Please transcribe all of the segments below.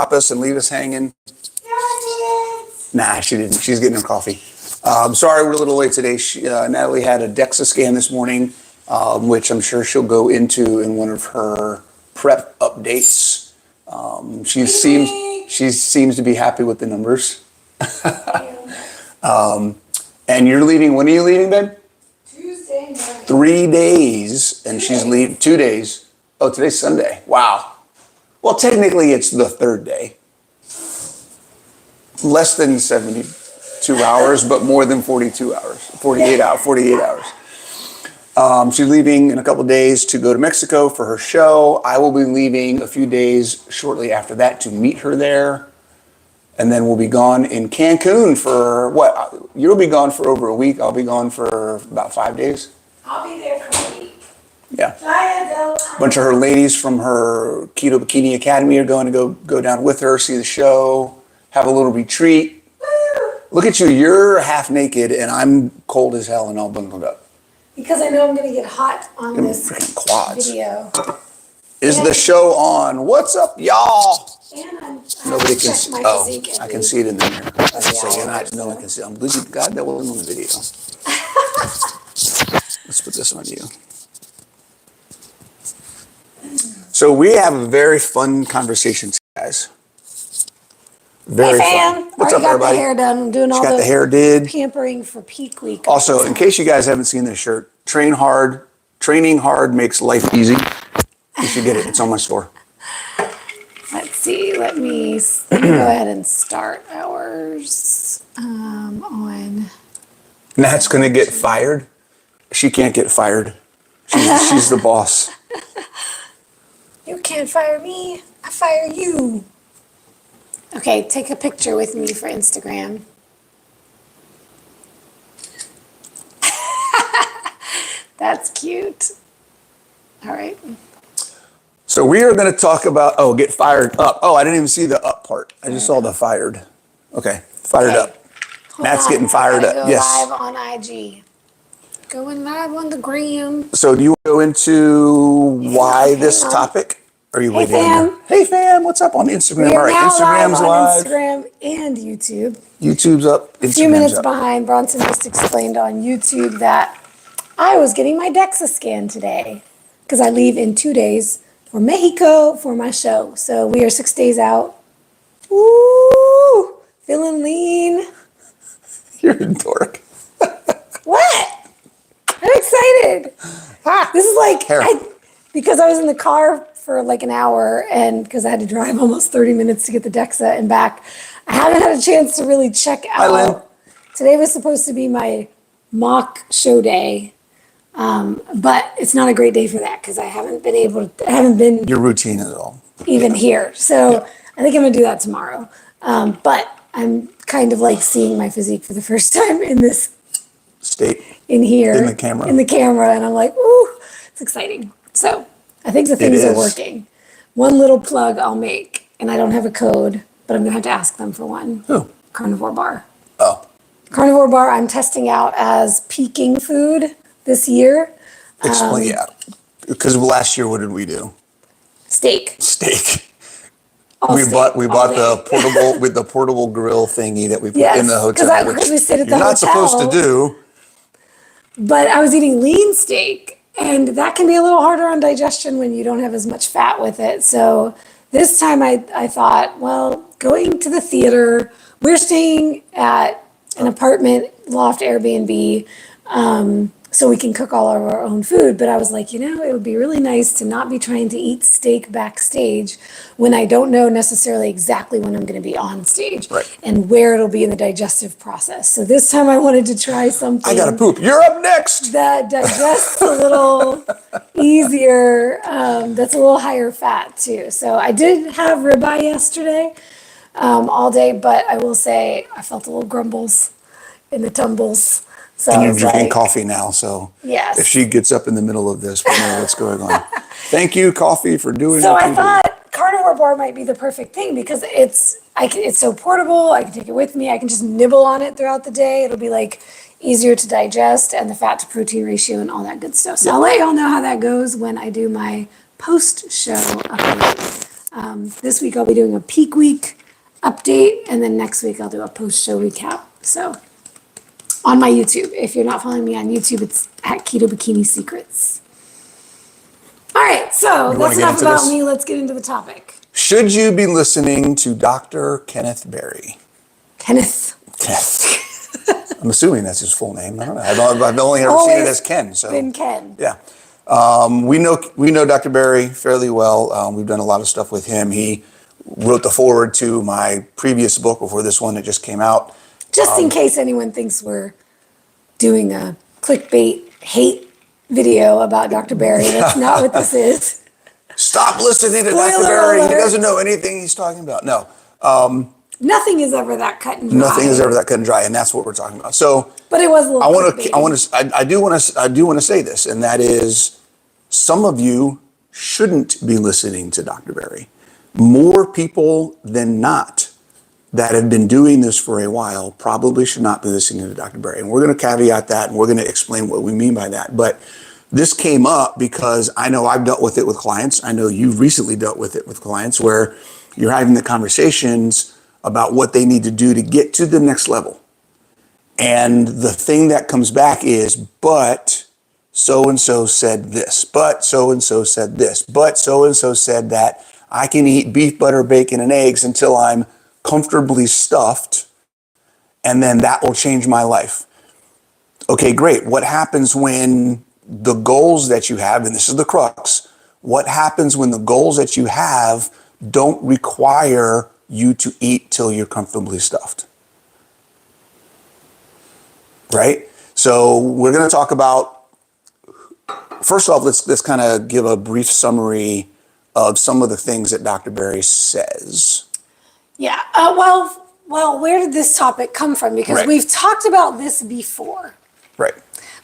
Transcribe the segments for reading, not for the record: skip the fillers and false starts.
drop us and leave us hanging? Nah, she didn't. She's getting her coffee. Sorry, we're a little late today. Natalie had a DEXA scan this morning, which I'm sure she'll go into in one of her prep updates. She seems to be happy with the numbers. And you're leaving. When are you leaving, babe? Tuesday morning. 3 days, and she's leaving 2 days. Oh, today's Sunday. Wow. Well, technically, it's the third day. Less than 72 hours, but more than 42 hours. 48 hours. She's leaving in a couple of days to go to Mexico for her show. I will be leaving a few days shortly after that to meet her there. And then we'll be gone in Cancun for what? You'll be gone for over a week. I'll be gone for about 5 days. I'll be there for a week. Yeah. A bunch of her ladies from her Keto Bikini Academy are going to go down with her, see the show, have a little retreat. Woo! Look at you. You're half naked and I'm cold as hell and all bundled up. Because I know I'm going to get hot on this freaking quads. video. Is the show on? What's up, y'all? And Nobody can see. Oh, I can see it in the mirror. I can say, no one can see. I'm glad that wasn't on the video. Let's put this on you. So we have a very fun conversation, guys. Very fun. What's up, everybody? Got the hair done. I'm doing all the hair did. Pampering for peak week. Also, in case you guys haven't seen this shirt, training hard makes life easy. You should get it. It's on my store. Let's see. Let me go ahead and start ours on. Nat's going to get fired. She can't get fired. She's the boss. You can't fire me. I fire you. Okay, take a picture with me for Instagram. That's cute. All right. So we are going to talk about, get fired up. Oh, I didn't even see the up part. I just saw the fired. Okay, fired up. Nat's getting fired up. Yes. Live on IG. Going live on the gram. So do you go into why this topic? Or are you waiting? Hey fam, what's up on Instagram? All right, Instagram's live. Instagram and YouTube. YouTube's up. A few minutes behind. Bronson just explained on YouTube that I was getting my DEXA scan today because I leave in 2 days for Mexico for my show. So we are 6 days out. Woo! Feeling lean. You're a dork. What? I'm excited. This is like, because I was in the car for like an hour and because I had to drive almost 30 minutes to get the DEXA and back, I haven't had a chance to really check out. Hi, Lynn. Today was supposed to be my mock show day, but it's not a great day for that because I haven't been Your routine at all. Even here. So I think I'm going to do that tomorrow. But I'm kind of like seeing my physique for the first time in this state. In here. In the camera. And I'm like, ooh, it's exciting. So I think the things are working. One little plug I'll make, and I don't have a code, but I'm going to have to ask them for one. Who? Carnivore bar. Oh. Carnivore bar I'm testing out as peaking food this year. Explain, yeah. Because last year, what did we do? Steak. We bought the portable grill thingy that we put in the hotel. Because we stayed at the hotel. You're not supposed to do. But I was eating lean steak, and that can be a little harder on digestion when you don't have as much fat with it. So this time I thought, well, going to the theater, we're staying at an apartment loft Airbnb, so we can cook all of our own food. But I was like, it would be really nice to not be trying to eat steak backstage when I don't know necessarily exactly when I'm going to be on stage and where it'll be in the digestive process. So this time I wanted to try something. I gotta poop. You're up next. That digests a little easier. That's a little higher fat too. So I did have ribeye yesterday all day, but I will say I felt a little grumbles in the tumbles. So and you're drinking coffee now, so yes. If she gets up in the middle of this, we'll know what's going on. Thank you, coffee, for doing so I thought carnivore bar might be the perfect thing because it's so portable. I can take it with me. I can just nibble on it throughout the day. It'll be like easier to digest and the fat to protein ratio and all that good stuff. So I'll let y'all know how that goes when I do my post-show update. This week I'll be doing a peak week update, and then next week I'll do a post-show recap. So on my YouTube, if you're not following me on YouTube, it's at Keto Bikini Secrets. All right, so that's enough about me. Let's get into the topic. Should you be listening to Dr. Kenneth Berry? Kenneth. I'm assuming that's his full name. I don't know. I've only ever seen it as Ken. So been Ken. Yeah. We know Dr. Berry fairly well. We've done a lot of stuff with him. He wrote the foreword to my previous book before this one that just came out. Just in case anyone thinks we're doing a clickbait hate video about Dr. Berry, that's not what this is. Stop listening to Dr. Berry. He doesn't know anything he's talking about. No. Nothing is ever that cut and dry. Nothing is ever that cut and dry, and that's what we're talking about. So, but it was a little I do want to say this, and that is, some of you shouldn't be listening to Dr. Berry. More people than not that have been doing this for a while probably should not be listening to Dr. Berry. And we're going to caveat that, and we're going to explain what we mean by that. But this came up because I know I've dealt with it with clients. I know you've recently dealt with it with clients where you're having the conversations about what they need to do to get to the next level. And the thing that comes back is, but so-and-so said this, but so-and-so said this, but so-and-so said that I can eat beef, butter, bacon, and eggs until I'm comfortably stuffed, and then that will change my life. Okay, great. What happens when the goals that you have, and this is the crux, what happens when the goals that you have don't require you to eat till you're comfortably stuffed? Right? So we're going to talk about, first off, let's kind of give a brief summary of some of the things that Dr. Berry says. Yeah. Well, where did this topic come from? Because we've talked about this before. Right.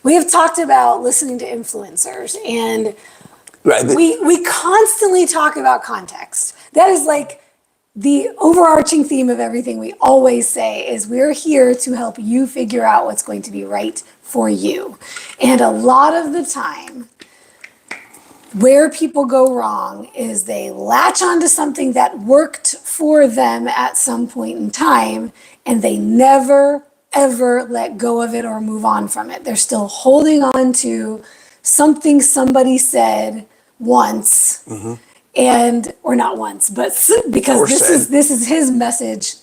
We have talked about listening to influencers, and we constantly talk about context. That is like the overarching theme of everything we always say is we're here to help you figure out what's going to be right for you. And a lot of the time, where people go wrong is they latch onto something that worked for them at some point in time, and they never, ever let go of it or move on from it. They're still holding on to something somebody said once. Mm-hmm. Or not once, but because this is his message.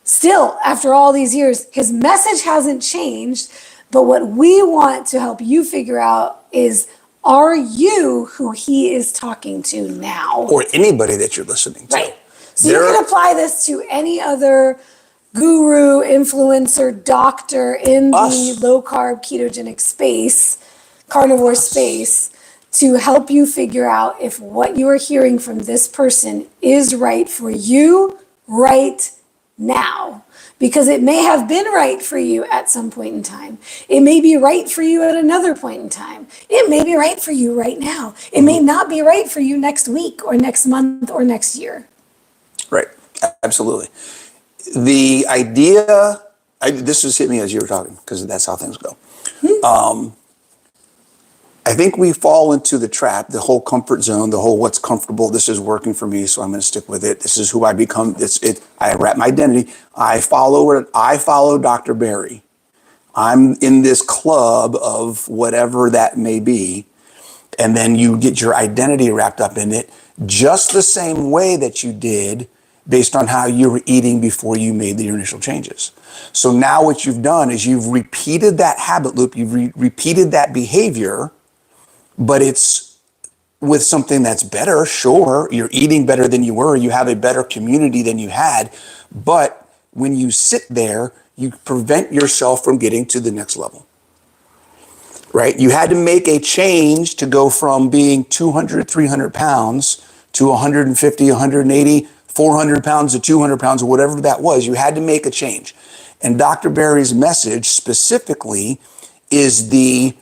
Still, after all these years, his message hasn't changed. But what we want to help you figure out is, are you who he is talking to now? Or anybody that you're listening to. Right. So you can apply this to any other guru, influencer, doctor in the low-carb ketogenic space, carnivore space, to help you figure out if what you are hearing from this person is right for you right now. Because it may have been right for you at some point in time. It may be right for you at another point in time. It may be right for you right now. It may not be right for you next week or next month or next year. Right. Absolutely. The idea, this just hit me as you were talking, because that's how things go. Mm-hmm. I think we fall into the trap, the whole comfort zone, the whole what's comfortable. This is working for me, so I'm going to stick with it. This is who I become. I wrap my identity. I follow Dr. Berry. I'm in this club of whatever that may be. And then you get your identity wrapped up in it just the same way that you did based on how you were eating before you made your initial changes. So now what you've done is you've repeated that habit loop. You've repeated that behavior, but it's with something that's better. Sure, you're eating better than you were. You have a better community than you had. But when you sit there, you prevent yourself from getting to the next level. Right? You had to make a change to go from being 200, 300 pounds to 150, 180, 400 pounds to 200 pounds, or whatever that was. You had to make a change. And Dr. Berry's message specifically is the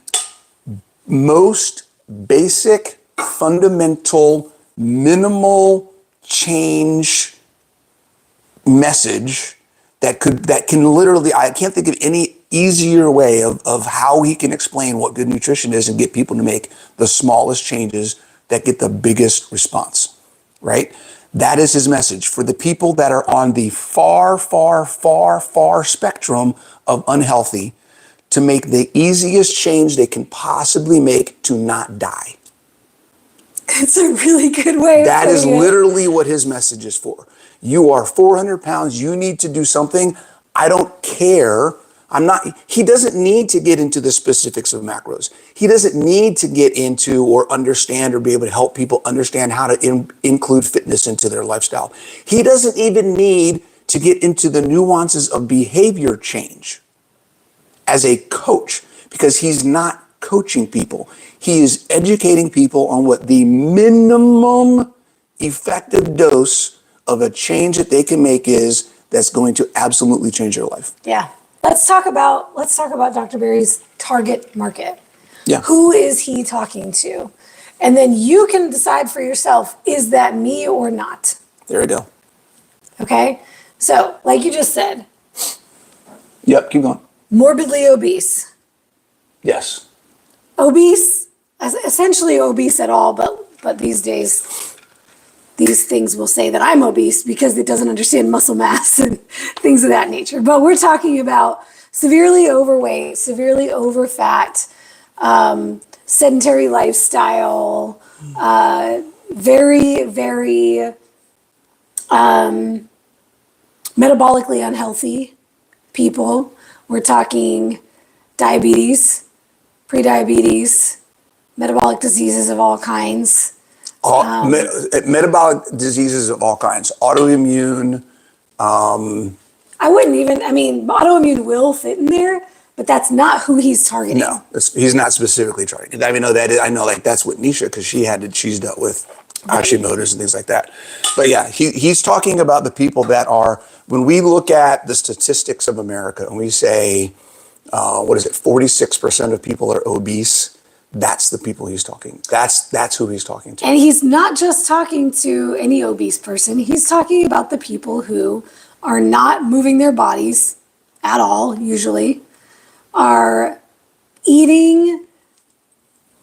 most basic, fundamental, minimal change message that can literally, I can't think of any easier way of how he can explain what good nutrition is and get people to make the smallest changes that get the biggest response. right? That is his message for the people that are on the far, far, far, far spectrum of unhealthy, to make the easiest change they can possibly make to not die. It's a really good way of That is putting it. literally what his message is for. You are 400 pounds. You need to do something. I don't care. He doesn't need to get into the specifics of macros. He doesn't need to get into or understand or be able to help people understand how to include fitness into their lifestyle. He doesn't even need to get into the nuances of behavior change as a coach, because he's not coaching people. He is educating people on what the minimum effective dose of a change that they can make is, that's going to absolutely change their life. Yeah. Let's talk about Dr. Berry's target market. Yeah. Who is he talking to? And then you can decide for yourself, is that me or not? There we go. Okay? So, like you just said, Yep, keep going. morbidly obese. Yes. Obese, essentially obese at all, but these days, these things will say that I'm obese because it doesn't understand muscle mass and things of that nature. But we're talking about severely overweight, severely overfat, sedentary lifestyle, very, very metabolically unhealthy people. We're talking diabetes, prediabetes, metabolic diseases of all kinds. Metabolic diseases of all kinds, autoimmune. Autoimmune will fit in there, but that's not who he's targeting. No, he's not specifically targeting. I know that. I know, like, that's what Nisha, because she's dealt with Hashimoto's and things like that. But yeah, he's talking about the people that are, when we look at the statistics of America and we say, 46% of people are obese. That's the people he's talking. That's who he's talking to. And he's not just talking to any obese person. He's talking about the people who are not moving their bodies at all, usually, are eating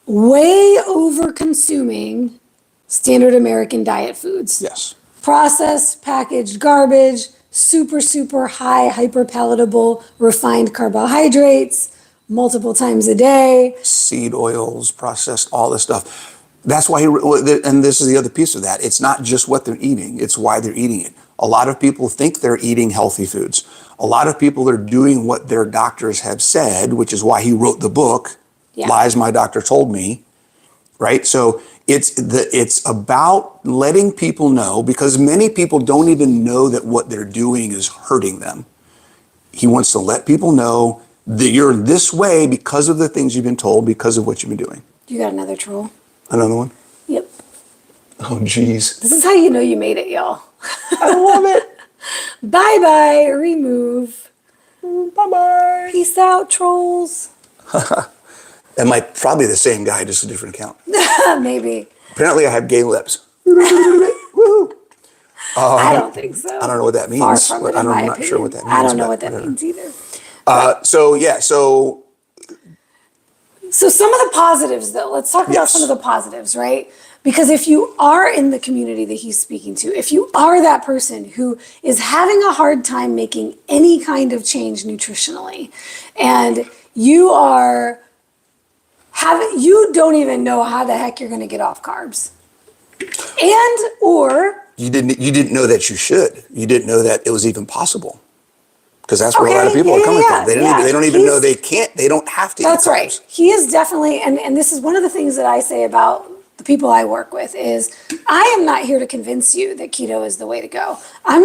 way over consuming standard American diet foods. Yes. Processed, packaged garbage, super, super high, hyper palatable, refined carbohydrates, multiple times a day. Seed oils, processed, all this stuff. That's why and this is the other piece of that. It's not just what they're eating, it's why they're eating it. A lot of people think they're eating healthy foods. A lot of people are doing what their doctors have said, which is why he wrote the book, Lies My Doctor Told Me, right? So it's about letting people know, because many people don't even know that what they're doing is hurting them. He wants to let people know that you're this way because of the things you've been told, because of what you've been doing. You got another troll? Another one? Yep. Oh, geez. This is how you know you made it, y'all. I love it. Bye-bye, remove. Bye-bye. Peace out, trolls. That might probably the same guy, just a different account. Maybe. Apparently I have gay lips. Woo-hoo. I don't think so. I don't know what that means. Far from it, I'm in my not opinion. sure what that means. I don't know what that means either. So So some of the positives, though, let's talk about some of the positives, right? Because if you are in the community that he's speaking to, if you are that person who is having a hard time making any kind of change nutritionally, and you don't even know how the heck you're going to get off carbs, or you didn't know that you should. You didn't know that it was even possible. Because that's where a lot of people are coming from. They don't even know they can't. They don't have to eat carbs. That's right. He is definitely, and this is one of the things that I say about the people I work with is, I am not here to convince you that keto is the way to go. I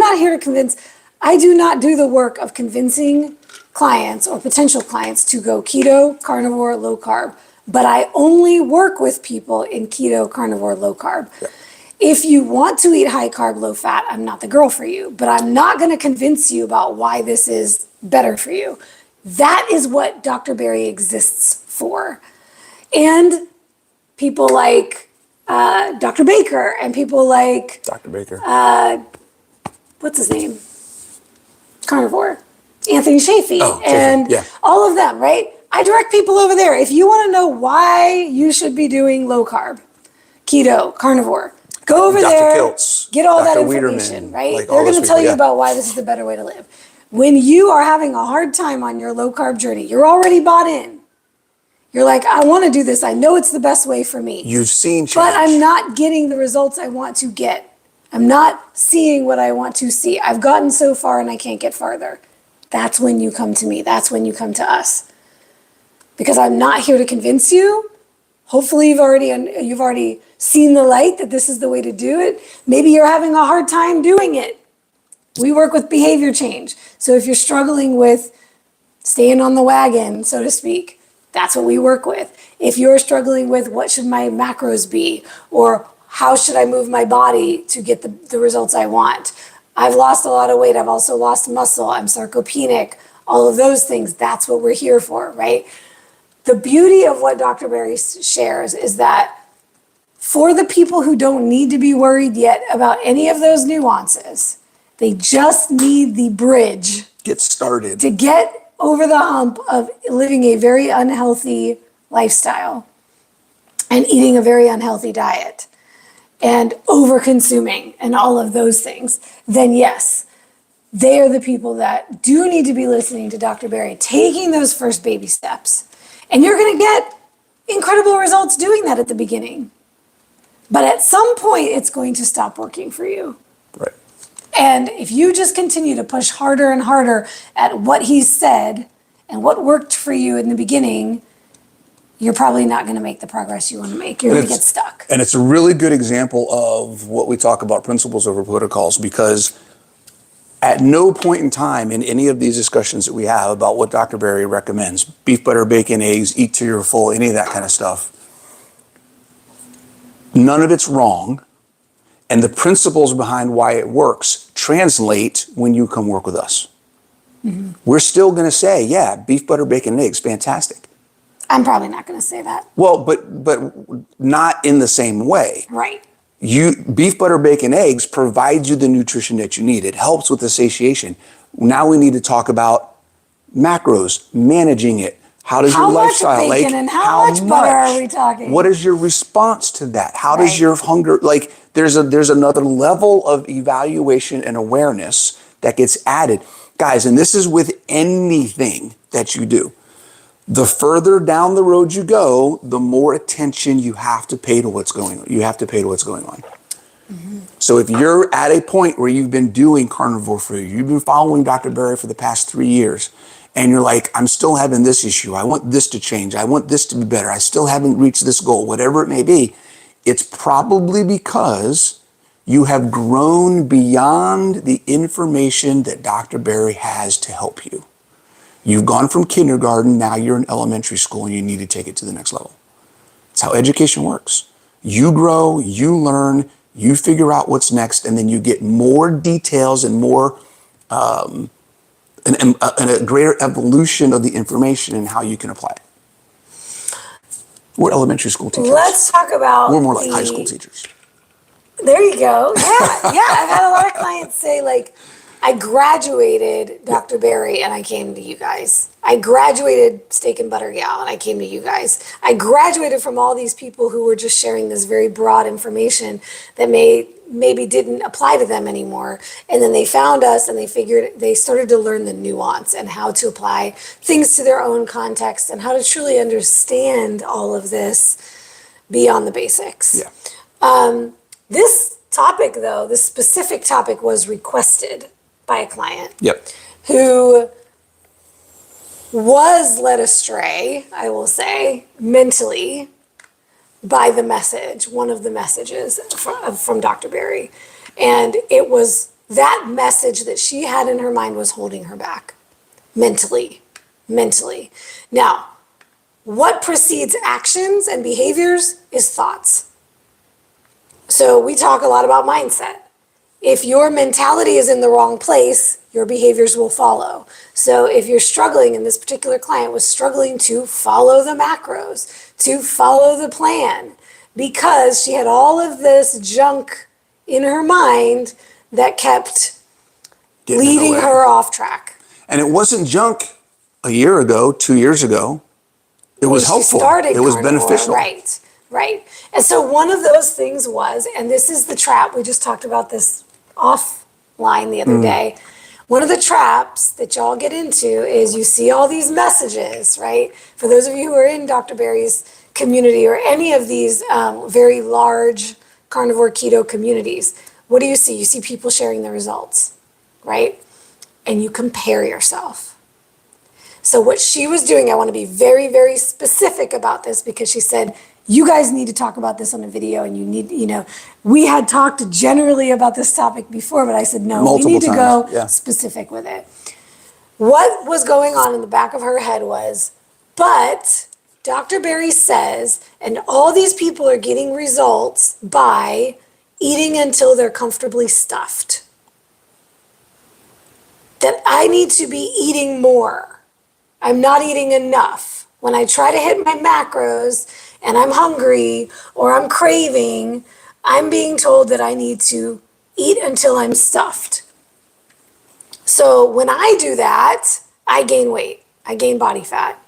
do not do the work of convincing clients or potential clients to go keto, carnivore, low carb, but I only work with people in keto, carnivore, low carb. Yeah. If you want to eat high carb, low fat, I'm not the girl for you, but I'm not going to convince you about why this is better for you. That is what Dr. Berry exists for. And people like Dr. Baker and people like Dr. Baker. What's his name? Carnivore. Anthony Shafee. And all of them, right? I direct people over there. If you want to know why you should be doing low carb, keto, carnivore, Go over Dr. there, Kiltz, get all that Dr. information, Wiederman, right? like They're all going those to tell people, you yeah. about why this is the better way to live. When you are having a hard time on your low carb journey, you're already bought in. You're like, I want to do this. I know it's the best way for me. You've seen change. But I'm not getting the results I want to get. I'm not seeing what I want to see. I've gotten so far and I can't get farther. That's when you come to me. That's when you come to us. Because I'm not here to convince you. Hopefully you've already seen the light that this is the way to do it. Maybe you're having a hard time doing it. We work with behavior change. So if you're struggling with staying on the wagon, so to speak, that's what we work with. If you're struggling with what should my macros be, or how should I move my body to get the results I want? I've lost a lot of weight. I've also lost muscle. I'm sarcopenic. All of those things. That's what we're here for, right? The beauty of what Dr. Berry shares is that for the people who don't need to be worried yet about any of those nuances, they just need the bridge. Get started. To get over the hump of living a very unhealthy lifestyle and eating a very unhealthy diet and over consuming and all of those things, then yes, they are the people that do need to be listening to Dr. Berry, taking those first baby steps. And you're going to get incredible results doing that at the beginning. But at some point, it's going to stop working for you. Right. And if you just continue to push harder and harder at what he said and what worked for you in the beginning, you're probably not going to make the progress you want to make. You're going to get stuck. And it's a really good example of what we talk about, principles over protocols, because at no point in time in any of these discussions that we have about what Dr. Berry recommends, beef, butter, bacon, eggs, eat till you're full, any of that kind of stuff, none of it's wrong. And the principles behind why it works translate when you come work with us. Mm-hmm. We're still going to say, yeah, beef, butter, bacon, and eggs, fantastic. I'm probably not going to say that. Well, but not in the same way. Right. Beef, butter, bacon, eggs provides you the nutrition that you need. It helps with the satiation. Now we need to talk about macros, managing it. How does your lifestyle, how much bacon and how much butter are we talking? What is your response to that? How does your hunger, like there's another level of evaluation and awareness that gets added. Guys, and this is with anything that you do. The further down the road you go, the more attention you have to pay to what's going on. Mm-hmm. So if you're at a point where you've been doing carnivore for you've been following Dr. Berry for the past 3 years, and you're like, I'm still having this issue. I want this to change. I want this to be better. I still haven't reached this goal, whatever it may be. It's probably because you have grown beyond the information that Dr. Berry has to help you. You've gone from kindergarten, now you're in elementary school and you need to take it to the next level. That's how education works. You grow, you learn, you figure out what's next, and then you get more details and more, and a greater evolution of the information and how you can apply it. We're elementary school teachers. Let's talk about We're more like high school teachers. There you go. Yeah. I've had a lot of clients say, like, I graduated Dr. Berry and I came to you guys. I graduated Steak and Butter Gal and I came to you guys. I graduated from all these people who were just sharing this very broad information that maybe didn't apply to them anymore. And then they found us and they started to learn the nuance and how to apply things to their own context and how to truly understand all of this beyond the basics. Yeah. This topic, though, this specific topic was requested by a client who was led astray, I will say, mentally by the message, one of the messages from Dr. Berry. And it was that message that she had in her mind was holding her back mentally. Now, what precedes actions and behaviors is thoughts. So we talk a lot about mindset. If your mentality is in the wrong place, your behaviors will follow. So if you're struggling, and this particular client was struggling to follow the macros, to follow the plan, because she had all of this junk in her mind that kept leading her off track. And it wasn't junk a year ago, 2 years ago. It was helpful. It was beneficial. Right. Right. And so one of those things was, and this is the trap, we just talked about this offline the other day. One of the traps that y'all get into is you see all these messages, right? For those of you who are in Dr. Berry's community or any of these very large carnivore keto communities, what do you see? You see people sharing the results, right? And you compare yourself. So what she was doing, I want to be very, very specific about this because she said, you guys need to talk about this on a video and you need, we had talked generally about this topic before, but I said, no, we need to go specific with it. What was going on in the back of her head was, but Dr. Berry says, and all these people are getting results by eating until they're comfortably stuffed. That I need to be eating more. I'm not eating enough. When I try to hit my macros and I'm hungry or I'm craving, I'm being told that I need to eat until I'm stuffed. So when I do that, I gain weight. I gain body fat.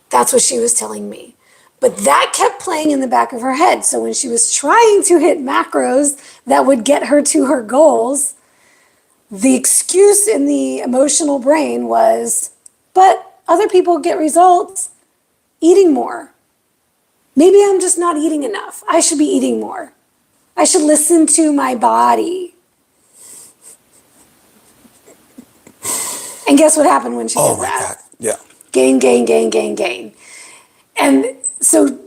That's what she was telling me. But that kept playing in the back of her head. So when she was trying to hit macros that would get her to her goals, the excuse in the emotional brain was, but other people get results eating more. Maybe I'm just not eating enough. I should be eating more. I should listen to my body. And guess what happened when she did that? Oh my God, yeah. Gain, gain, gain, gain, gain. And so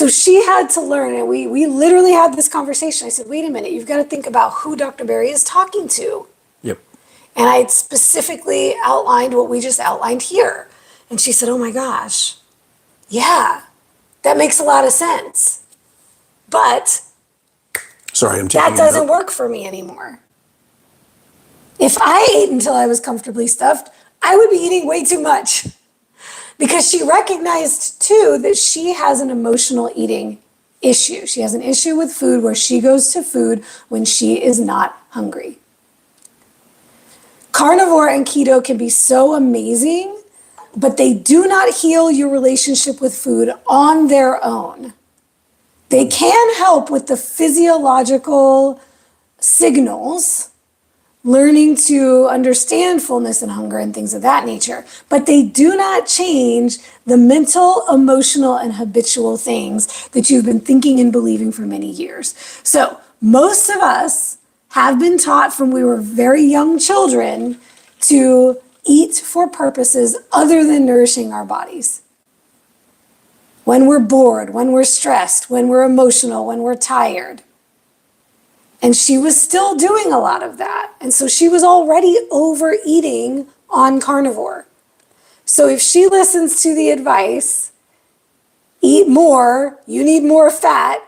she had to learn, and we literally had this conversation. I said, wait a minute, you've got to think about who Dr. Berry is talking to. Yep. And I specifically outlined what we just outlined here. And she said, oh my gosh, yeah, that makes a lot of sense. But that doesn't work for me anymore. If I ate until I was comfortably stuffed, I would be eating way too much. Because she recognized too that she has an emotional eating issue. She has an issue with food where she goes to food when she is not hungry. Carnivore and keto can be so amazing, but they do not heal your relationship with food on their own. They can help with the physiological signals, learning to understand fullness and hunger and things of that nature, but they do not change the mental, emotional, and habitual things that you've been thinking and believing for many years. So most of us have been taught from we were very young children to eat for purposes other than nourishing our bodies. When we're bored, when we're stressed, when we're emotional, when we're tired. And she was still doing a lot of that. And so she was already overeating on carnivore. So if she listens to the advice, eat more, you need more fat,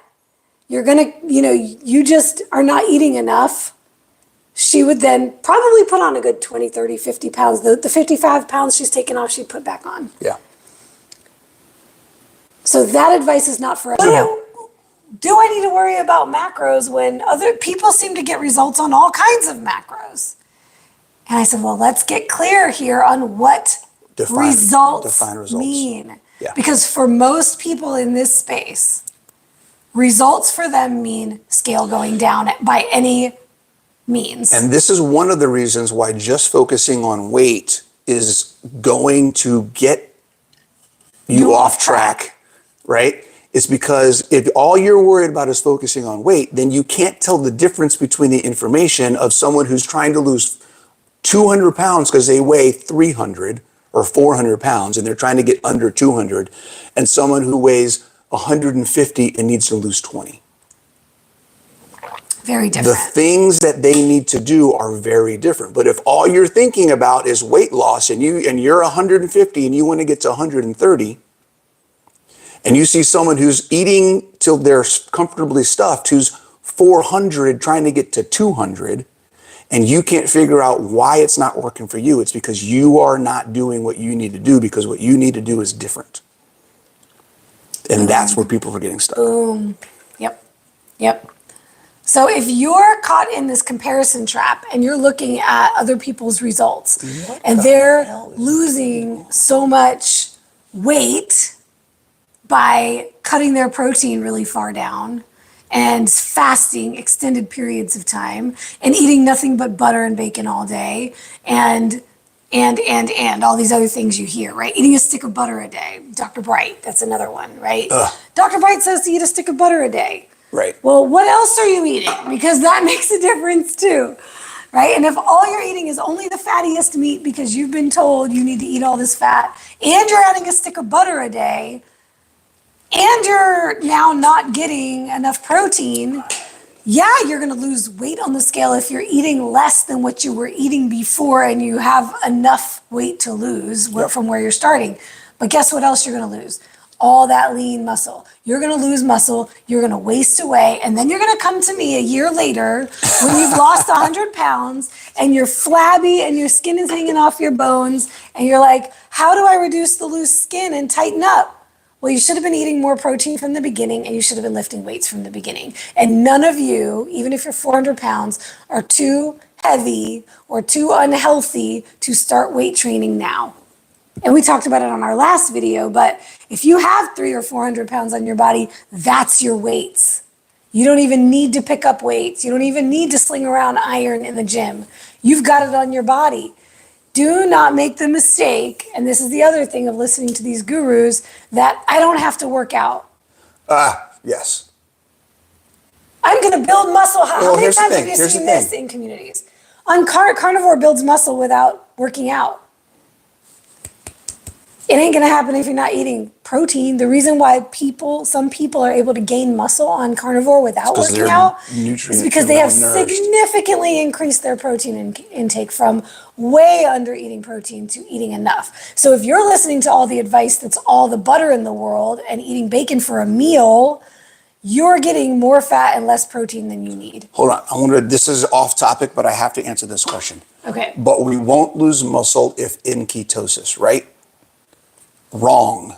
you're gonna, you just are not eating enough, she would then probably put on a good 20, 30, 50 pounds. The 55 pounds she's taken off, she'd put back on. Yeah. So that advice is not for us. Do I need to worry about macros when other people seem to get results on all kinds of macros? And I said, well, let's get clear here on what results mean. Yeah. Because for most people in this space, results for them mean scale going down by any means. And this is one of the reasons why just focusing on weight is going to get you off track, right? It's because if all you're worried about is focusing on weight, then you can't tell the difference between the information of someone who's trying to lose 200 pounds because they weigh 300 or 400 pounds and they're trying to get under 200, and someone who weighs 150 and needs to lose 20. Very different. The things that they need to do are very different. But if all you're thinking about is weight loss and you're 150 and you want to get to 130, and you see someone who's eating till they're comfortably stuffed, who's 400 trying to get to 200, and you can't figure out why it's not working for you, it's because you are not doing what you need to do, because what you need to do is different. And that's where people are getting stuck. Boom. Yep. So if you're caught in this comparison trap and you're looking at other people's results and they're losing so much weight, by cutting their protein really far down and fasting extended periods of time and eating nothing but butter and bacon all day and all these other things you hear, right? Eating a stick of butter a day. Dr. Bright, that's another one, right? Dr. Bright says to eat a stick of butter a day. Right. Well, what else are you eating? Because that makes a difference too, right? And if all you're eating is only the fattiest meat because you've been told you need to eat all this fat and you're adding a stick of butter a day and you're now not getting enough protein, yeah, you're going to lose weight on the scale if you're eating less than what you were eating before and you have enough weight to lose from where you're starting. But guess what else you're going to lose? All that lean muscle. You're going to lose muscle. You're going to waste away. And then you're going to come to me a year later when you've lost 100 pounds and you're flabby and your skin is hanging off your bones. And you're like, how do I reduce the loose skin and tighten up? Well, you should have been eating more protein from the beginning and you should have been lifting weights from the beginning. And none of you, even if you're 400 pounds, are too heavy or too unhealthy to start weight training now. And we talked about it on our last video, but if you have 300 or 400 pounds on your body, that's your weights. You don't even need to pick up weights. You don't even need to sling around iron in the gym. You've got it on your body. Do not make the mistake, and this is the other thing of listening to these gurus, that I don't have to work out. Yes. I'm going to build muscle. How many here's the times thing. have you Here's seen the this thing. in communities? Carnivore builds muscle without working out. It ain't going to happen if you're not eating protein. The reason why some people are able to gain muscle on carnivore without working out is because they have significantly increased their protein intake from way under eating protein to eating enough. So if you're listening to all the advice that's all the butter in the world and eating bacon for a meal, you're getting more fat and less protein than you need. Hold on. This is off topic, but I have to answer this question. Okay. But we won't lose muscle if in ketosis, right? Wrong.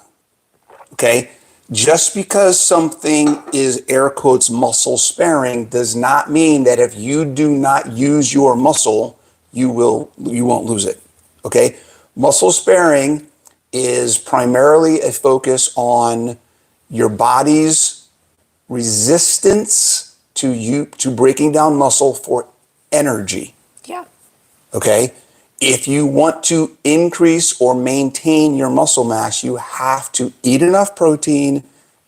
Okay? Just because something is air quotes muscle sparing does not mean that if you do not use your muscle, you won't lose it. Okay? Muscle sparing is primarily a focus on your body's resistance to breaking down muscle for energy. Yeah. Okay? If you want to increase or maintain your muscle mass, you have to eat enough protein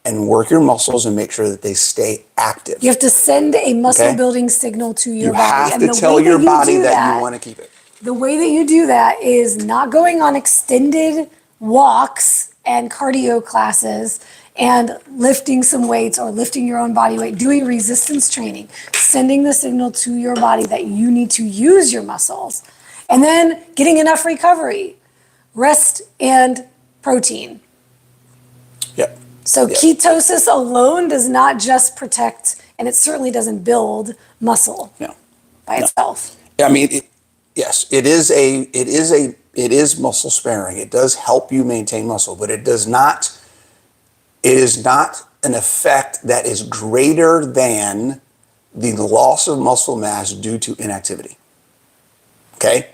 and work your muscles and make sure that they stay active. You have to send a muscle building signal to your body. You have to tell your body that you want to keep it. The way that you do that is not going on extended walks and cardio classes and lifting some weights or lifting your own body weight, doing resistance training, sending the signal to your body that you need to use your muscles. And then getting enough recovery, rest, and protein. Yep. So ketosis alone does not just protect, and it certainly doesn't build muscle by itself. I mean, yes, it is muscle sparing. It does help you maintain muscle, but it is not an effect that is greater than the loss of muscle mass due to inactivity. Okay?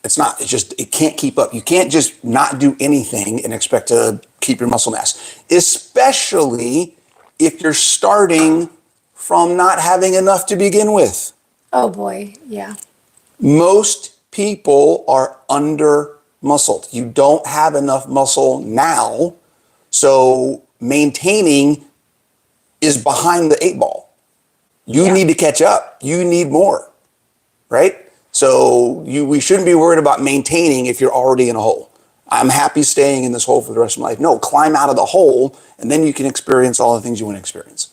It's not. It can't keep up. You can't just not do anything and expect to keep your muscle mass, especially if you're starting from not having enough to begin with. Oh boy, yeah. Most people are under muscled. You don't have enough muscle now, so maintaining is behind the 8 ball. You need to catch up. You need more, right? So we shouldn't be worried about maintaining if you're already in a hole. I'm happy staying in this hole for the rest of my life. No, climb out of the hole, and then you can experience all the things you want to experience.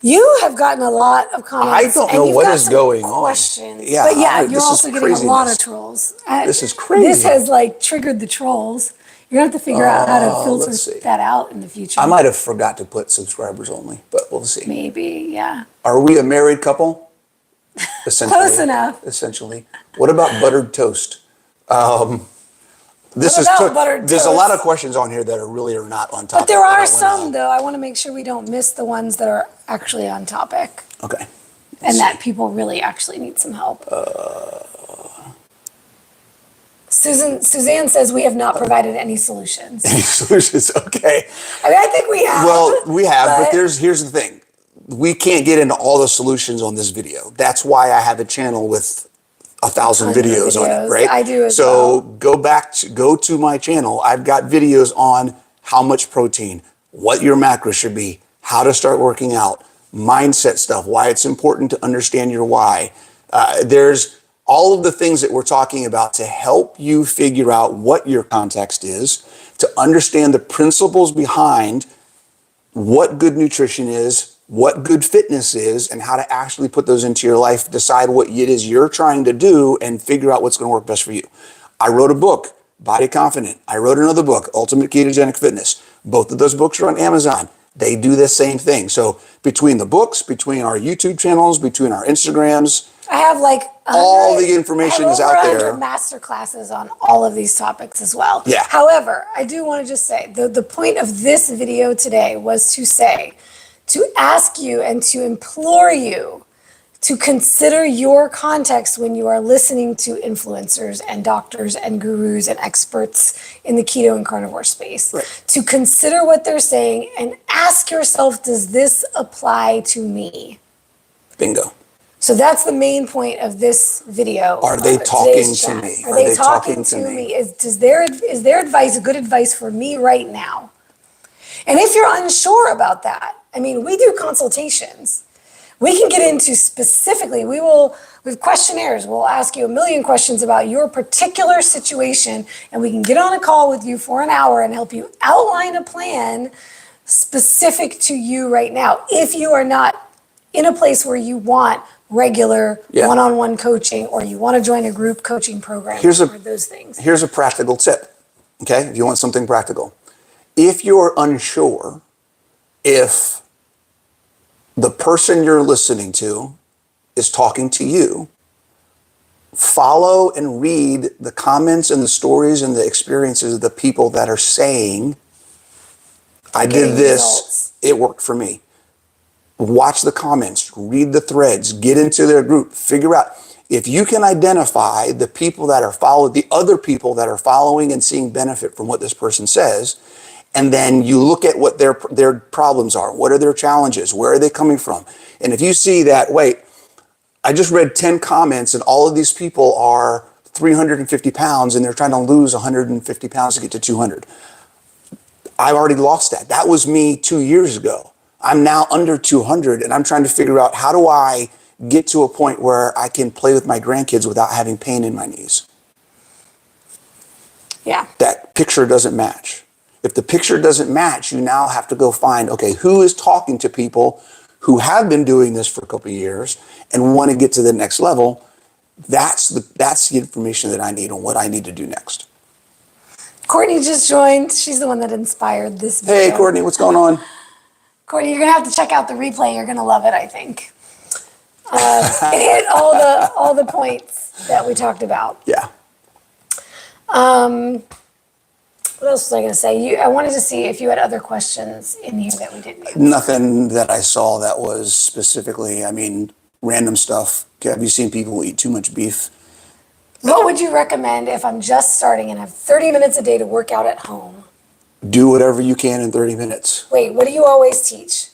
You have gotten a lot of comments. I don't know what is going on. Questions. Yeah, but you're also getting a lot of trolls. This is crazy. This has triggered the trolls. You're going to have to figure out how to filter that out in the future. I might have forgot to put subscribers only, but we'll see. Maybe, yeah. Are we a married couple? Essentially. Close enough. Essentially. What about buttered toast? There's a lot of questions on here that are not on topic. But there are some, though. I want to make sure we don't miss the ones that are actually on topic. Okay. And that people really actually need some help. Suzanne says we have not provided any solutions. Any solutions? Okay. I mean, I think we have. Well, we have, but here's the thing. We can't get into all the solutions on this video. That's why I have a channel with 1,000 videos on it, right? I do as well. So go to my channel. I've got videos on how much protein, what your macros should be, how to start working out, mindset stuff, why it's important to understand your why. There's all of the things that we're talking about to help you figure out what your context is, to understand the principles behind what good nutrition is, what good fitness is, and how to actually put those into your life, decide what it is you're trying to do, and figure out what's going to work best for you. I wrote a book, Body Confident. I wrote another book, Ultimate Ketogenic Fitness. Both of those books are on Amazon. They do the same thing. So between the books, between our YouTube channels, between our Instagrams, I have like all the information is out there. Master classes on all of these topics as well. Yeah. However, I do want to just say the point of this video today was to ask you and to implore you to consider your context when you are listening to influencers and doctors and gurus and experts in the keto and carnivore space. Right. To consider what they're saying and ask yourself, does this apply to me? Bingo. So that's the main point of this video. Are they talking to me? Are they talking to me? Is their advice good advice for me right now? And if you're unsure about that, I mean, we do consultations. We can get into specifically, with questionnaires, we'll ask you a million questions about your particular situation, and we can get on a call with you for an hour and help you outline a plan specific to you right now. If you are not in a place where you want regular one-on-one coaching, or you want to join a group coaching program, or those things. Here's a practical tip, okay? If you want something practical. If you're unsure if the person you're listening to is talking to you, follow and read the comments and the stories and the experiences of the people that are saying, I did this, it worked for me. Watch the comments, read the threads, get into their group, figure out if you can identify the people that are the other people that are following and seeing benefit from what this person says, and then you look at what their problems are. What are their challenges? Where are they coming from? And if you see that, wait, I just read 10 comments and all of these people are 350 pounds and they're trying to lose 150 pounds to get to 200. I've already lost that. That was me 2 years ago. I'm now under 200 and I'm trying to figure out, how do I get to a point where I can play with my grandkids without having pain in my knees? Yeah. That picture doesn't match. If the picture doesn't match, you now have to go find, okay, who is talking to people who have been doing this for a couple of years and want to get to the next level. That's the information that I need on what I need to do next. Courtney just joined. She's the one that inspired this video. Hey, Courtney, what's going on? Courtney, you're going to have to check out the replay. You're going to love it, I think. It hit all the points that we talked about. Yeah. What else was I going to say? I wanted to see if you had other questions in here that we didn't answer. Nothing that I saw that was specifically, random stuff. Have you seen people eat too much beef? What would you recommend if I'm just starting and have 30 minutes a day to work out at home? Do whatever you can in 30 minutes. Wait, what do you always teach?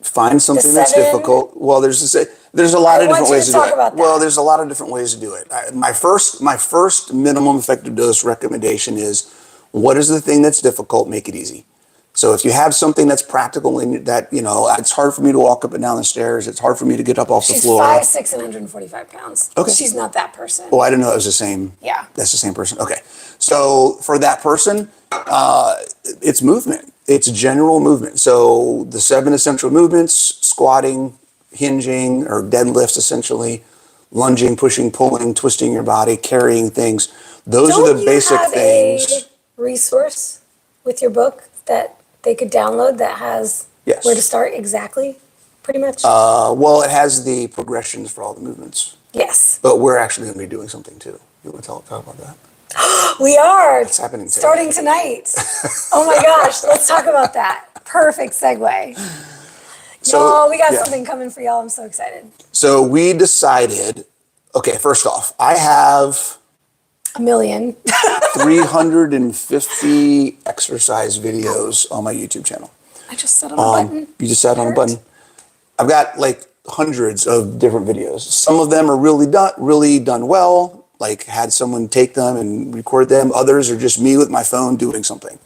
Find something that's difficult. Well, there's a lot of different ways to do it. Well, there's a lot of different ways to do it. My first minimum effective dose recommendation is, what is the thing that's difficult? Make it easy. So if you have something that's practical and that, it's hard for me to walk up and down the stairs. It's hard for me to get up off the floor. She's 5'6" and 145 pounds. Okay. She's not that person. Oh, I didn't know it was the same. Yeah. That's the same person. Okay. So for that person, it's movement. It's general movement. So the 7 essential movements: squatting, hinging, or deadlifts essentially, lunging, pushing, pulling, twisting your body, carrying things. Those are the basic things. Don't you have a resource with your book that they could download that has where to start exactly, pretty much? Well, it has the progressions for all the movements. Yes. But we're actually going to be doing something too. You want to talk about that? We are. It's happening today. Starting tonight. Oh my gosh, let's talk about that. Perfect segue. So we got something coming for y'all. I'm so excited. So we decided, okay, first off, I have A million. 350 exercise videos on my YouTube channel. I just sat on a button. You just sat on a button. I've got like hundreds of different videos. Some of them are really done well, like had someone take them and record them. Others are just me with my phone doing something.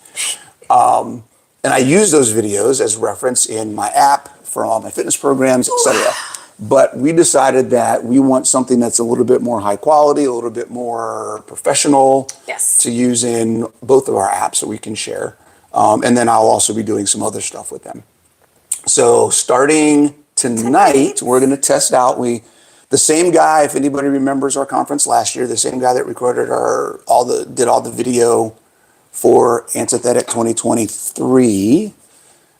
And I use those videos as reference in my app for all my fitness programs, etc. But we decided that we want something that's a little bit more high quality, a little bit more professional to use in both of our apps so we can share. And then I'll also be doing some other stuff with them. So starting tonight, we're going to test out. The same guy, if anybody remembers our conference last year, the same guy that recorded did all the video for Antithetic 2023.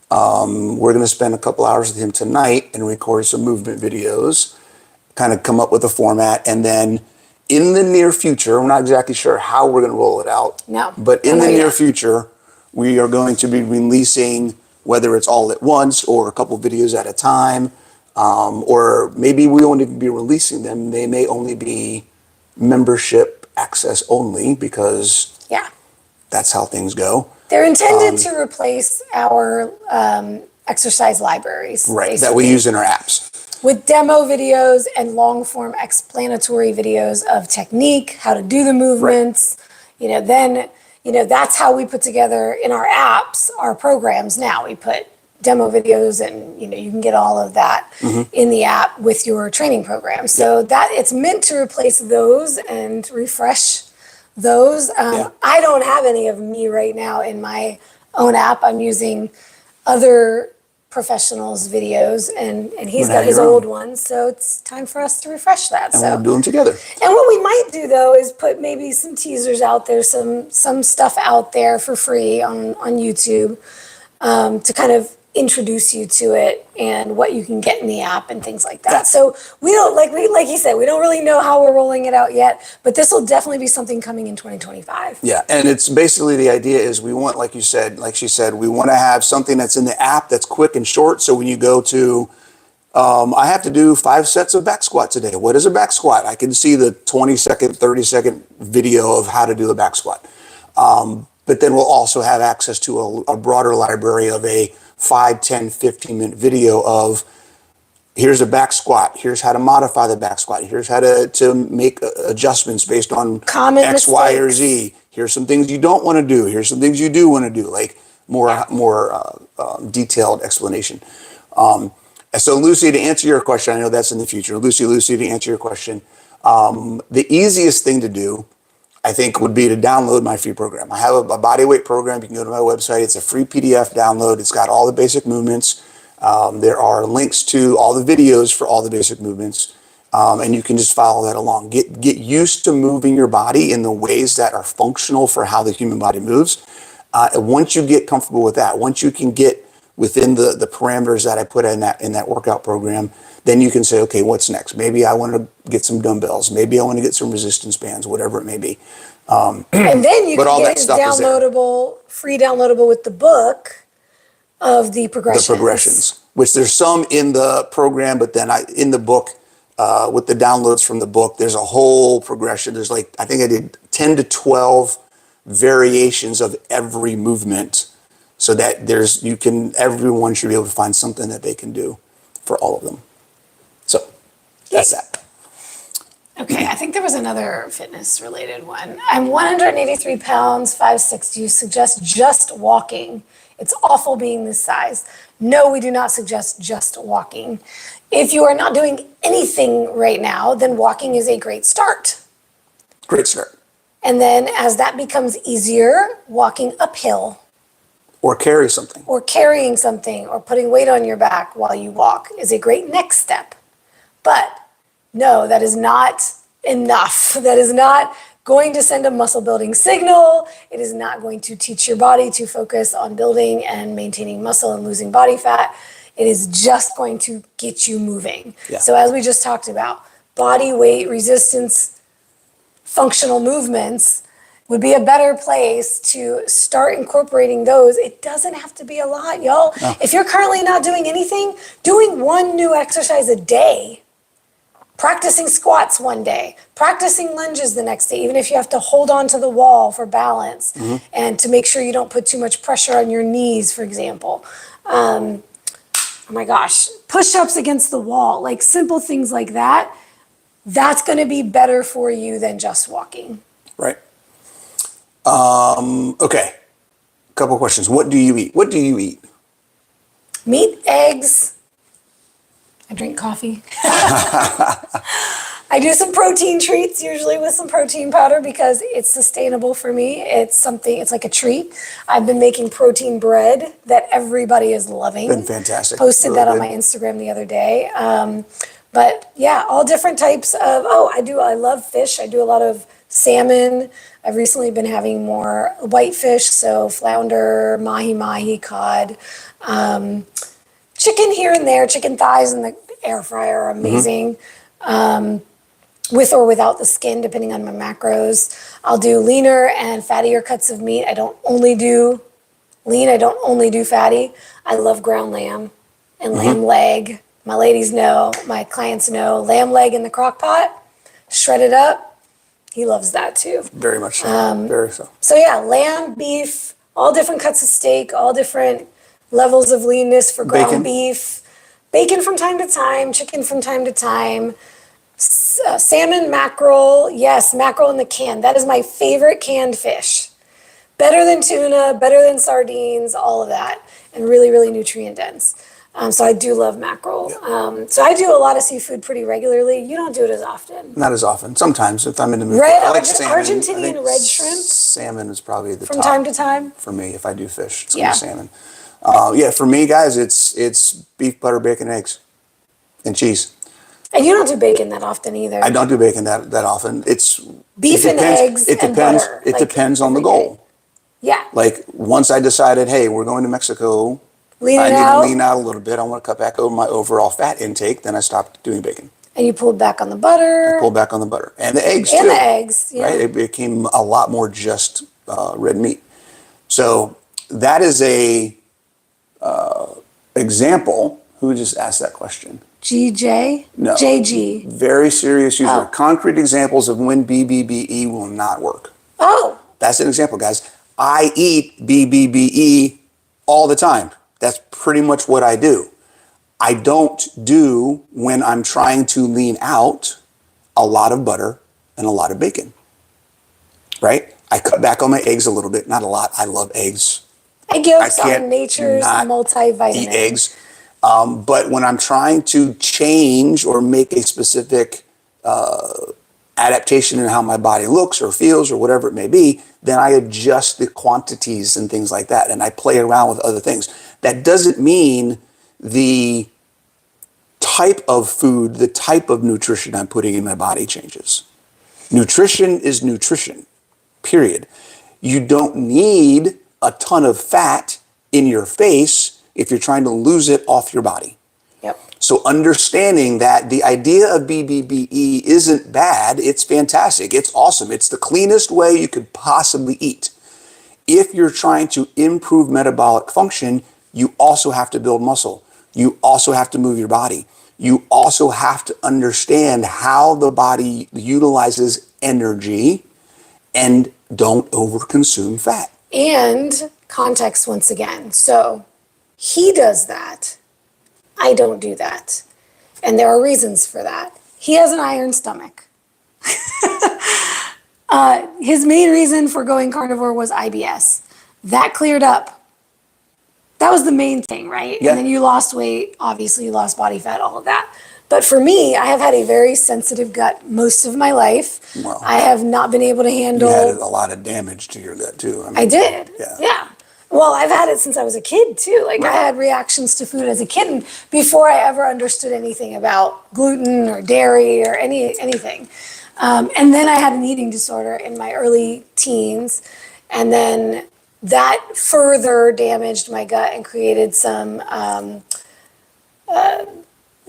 We're going to spend a couple hours with him tonight and record some movement videos, kind of come up with a format, and then in the near future, we're not exactly sure how we're going to roll it out. No. But in the near future, we are going to be releasing, whether it's all at once or a couple videos at a time, or maybe we won't even be releasing them. They may only be membership access only because that's how things go. They're intended to replace our exercise libraries. Right, that we use in our apps. With demo videos and long form explanatory videos of technique, how to do the movements, that's how we put together in our apps, our programs. Now we put demo videos and, you can get all of that in the app with your training program. So that it's meant to replace those and refresh those. I don't have any of me right now in my own app. I'm using other professionals' videos, and he's got his old ones, so it's time for us to refresh that. And we'll do them together. And what we might do though is put maybe some teasers out there, some stuff out there for free on YouTube to kind of introduce you to it and what you can get in the app and things like that. Yeah. So we don't, like he said, we don't really know how we're rolling it out yet, but this will definitely be something coming in 2025. Yeah, and it's basically the idea is we want, like she said, we want to have something that's in the app that's quick and short. So when you go to, I have to do 5 sets of back squat today. What is a back squat? I can see the 20-second, 30-second video of how to do a back squat. But then we'll also have access to a broader library of a 5, 10, 15-minute video of here's a back squat, here's how to modify the back squat, here's how to make adjustments based on common X, mistakes. Y, or Z. Here's some things you don't want to do. Here's some things you do want to do, like more detailed explanation. So Lucy, to answer your question, I know that's in the future. Lucy, to answer your question, the easiest thing to do, I think, would be to download my free program. I have a bodyweight program. You can go to my website. It's a free PDF download. It's got all the basic movements. There are links to all the videos for all the basic movements. And you can just follow that along. Get used to moving your body in the ways that are functional for how the human body moves. And once you get comfortable with that, once you can get within the parameters that I put in that workout program, then you can say, okay, what's next? Maybe I want to get some dumbbells. Maybe I want to get some resistance bands, whatever it may be. And then you can get free downloadable with the book of the progressions. The progressions, which there's some in the program, but then in the book, with the downloads from the book, there's a whole progression. There's I think I did 10 to 12 variations of every movement, so that everyone should be able to find something that they can do for all of them. So that's that. Okay, I think there was another fitness related one. I'm 183 pounds, 5'6". You suggest just walking. It's awful being this size. No, we do not suggest just walking. If you are not doing anything right now, then walking is a great start. Great start. And then as that becomes easier, walking uphill. Or carry something. Or carrying something or putting weight on your back while you walk is a great next step. But no, that is not enough. That is not going to send a muscle building signal. It is not going to teach your body to focus on building and maintaining muscle and losing body fat. It is just going to get you moving. Yeah. So as we just talked about, body weight resistance, functional movements would be a better place to start incorporating those. It doesn't have to be a lot, y'all. No. If you're currently not doing anything, doing one new exercise a day practicing squats one day, practicing lunges the next day, even if you have to hold on to the wall for balance and to make sure you don't put too much pressure on your knees, for example. Oh my gosh, push-ups against the wall, like simple things like that. That's going to be better for you than just walking. Right. Okay. Couple of questions. What do you eat? What do you eat? Meat, eggs. I drink coffee. I do some protein treats, usually with some protein powder because it's sustainable for me. It's like a treat. I've been making protein bread that everybody is loving. Been fantastic. Posted Really that on good. my Instagram the other day. But yeah, all different types of, I love fish. I do a lot of salmon. I've recently been having more whitefish, so flounder, mahi-mahi, cod. Chicken here and there, chicken thighs in the air fryer are amazing. With or without the skin, depending on my macros. I'll do leaner and fattier cuts of meat. I don't only do lean, I don't only do fatty. I love ground lamb and lamb leg. My ladies know, my clients know, lamb leg in the crock pot, shred it up. He loves that too. Very much so. Very so. So yeah, lamb, beef, all different cuts of steak, all different levels of leanness for ground Bacon? beef. Bacon from time to time, chicken from time to time. Salmon, mackerel, yes, mackerel in the can. That is my favorite canned fish. Better than tuna, better than sardines, all of that. And really, really nutrient dense. So I do love mackerel. So I do a lot of seafood pretty regularly. You don't do it as often. Not as often. Sometimes if I'm in the mood. Red, I like salmon. I think Argentinian red shrimp salmon is probably the from top time to time. for me. If I do fish, it's Yeah. gonna be salmon. For me, guys, it's beef, butter, bacon, eggs, and cheese. And you don't do bacon that often either. I don't do bacon that often. Beef and eggs and butter, It like, depends on the every goal. day. Yeah. Like once I decided, hey, we're going to Mexico, Lean I it need out. to lean out a little bit. I want to cut back over my overall fat intake. Then I stopped doing bacon. And you pulled back on the butter. Pulled back on the butter and the eggs too. And the eggs, yeah. Right? It became a lot more just red meat. So that is a example. Who just asked that question? GJ? No. JG. Very serious user. Oh. Concrete examples of when BBBE will not work. Oh, That's an example, guys. I eat BBBE all the time. That's pretty much what I do. I don't do, when I'm trying to lean out, a lot of butter and a lot of bacon, right? I cut back on my eggs a little bit, not a lot. I love eggs. egg yolks I can't are nature's not multivitamin. Eat eggs. But when I'm trying to change or make a specific adaptation in how my body looks or feels or whatever it may be, then I adjust the quantities and things like that. And I play around with other things. That doesn't mean the type of food, the type of nutrition I'm putting in my body changes. Nutrition is nutrition, period. You don't need a ton of fat in your face if you're trying to lose it off your body. Yep. So understanding that the idea of BBBE isn't bad, it's fantastic, it's awesome, it's the cleanest way you could possibly eat. If you're trying to improve metabolic function, you also have to build muscle. You also have to move your body. You also have to understand how the body utilizes energy and don't overconsume fat. And context once again. So he does that. I don't do that. And there are reasons for that. He has an iron stomach. His main reason for going carnivore was IBS. That cleared up. That was the main thing, right? Yeah. And then you lost weight, obviously you lost body fat, all of that. But for me, I have had a very sensitive gut most of my life. Wow. I have not been able to handle... You had a lot of damage to your gut too. I did. Yeah. Well, I've had it since I was a kid too. Like I had reactions to food as a kid before I ever understood anything about gluten or dairy or anything. And then I had an eating disorder in my early teens. And then that further damaged my gut and created some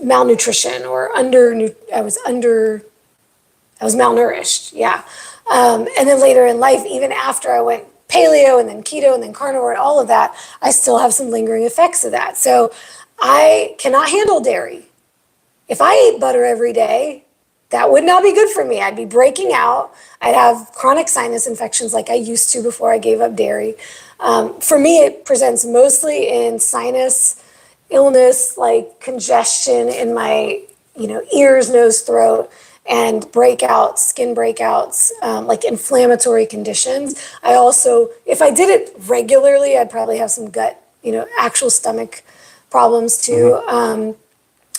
malnutrition or I was malnourished. Yeah. And then later in life, even after I went paleo and then keto and then carnivore and all of that, I still have some lingering effects of that. So I cannot handle dairy. If I ate butter every day, that would not be good for me. I'd be breaking out. I'd have chronic sinus infections like I used to before I gave up dairy. For me, it presents mostly in sinus illness, like congestion in my, ears, nose, throat, and breakouts, skin breakouts, like inflammatory conditions. I also, if I did it regularly, I'd probably have some gut, actual stomach problems too.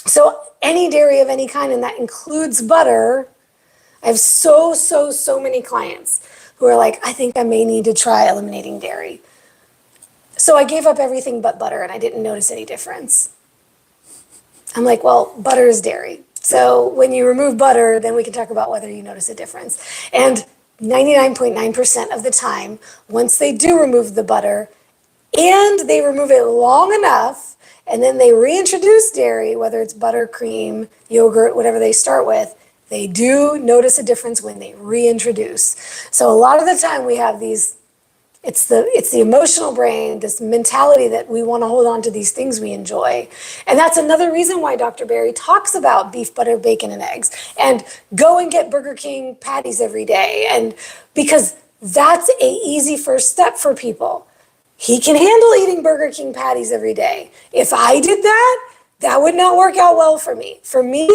So any dairy of any kind, and that includes butter. I have so many clients who are like, I think I may need to try eliminating dairy. So I gave up everything but butter, and I didn't notice any difference. I'm like, well, butter is dairy. So when you remove butter, then we can talk about whether you notice a difference. And 99.9% of the time, once they do remove the butter, and they remove it long enough, and then they reintroduce dairy, whether it's butter, cream, yogurt, whatever they start with, they do notice a difference when they reintroduce. So a lot of the time we have these, it's the emotional brain, this mentality that we want to hold on to these things we enjoy. And that's another reason why Dr. Berry talks about beef, butter, bacon, and eggs, and go and get Burger King patties every day. And because that's a easy first step for people. He can handle eating Burger King patties every day. If I did that, that would not work out well for me. For me,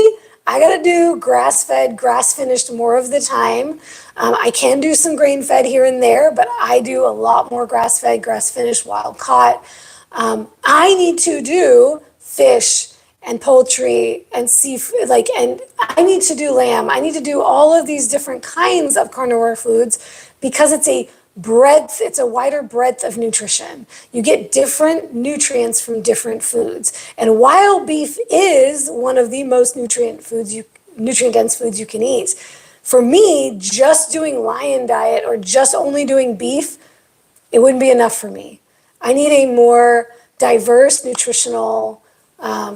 I got to do grass-fed, grass-finished more of the time. I can do some grain-fed here and there, but I do a lot more grass-fed, grass-finished, wild-caught. I need to do fish and poultry and seafood, and I need to do lamb. I need to do all of these different kinds of carnivore foods because it's a wider breadth of nutrition. You get different nutrients from different foods. And while beef is one of the most nutrient-dense foods you can eat, for me, just doing lion diet or just only doing beef, it wouldn't be enough for me. I need a more diverse nutritional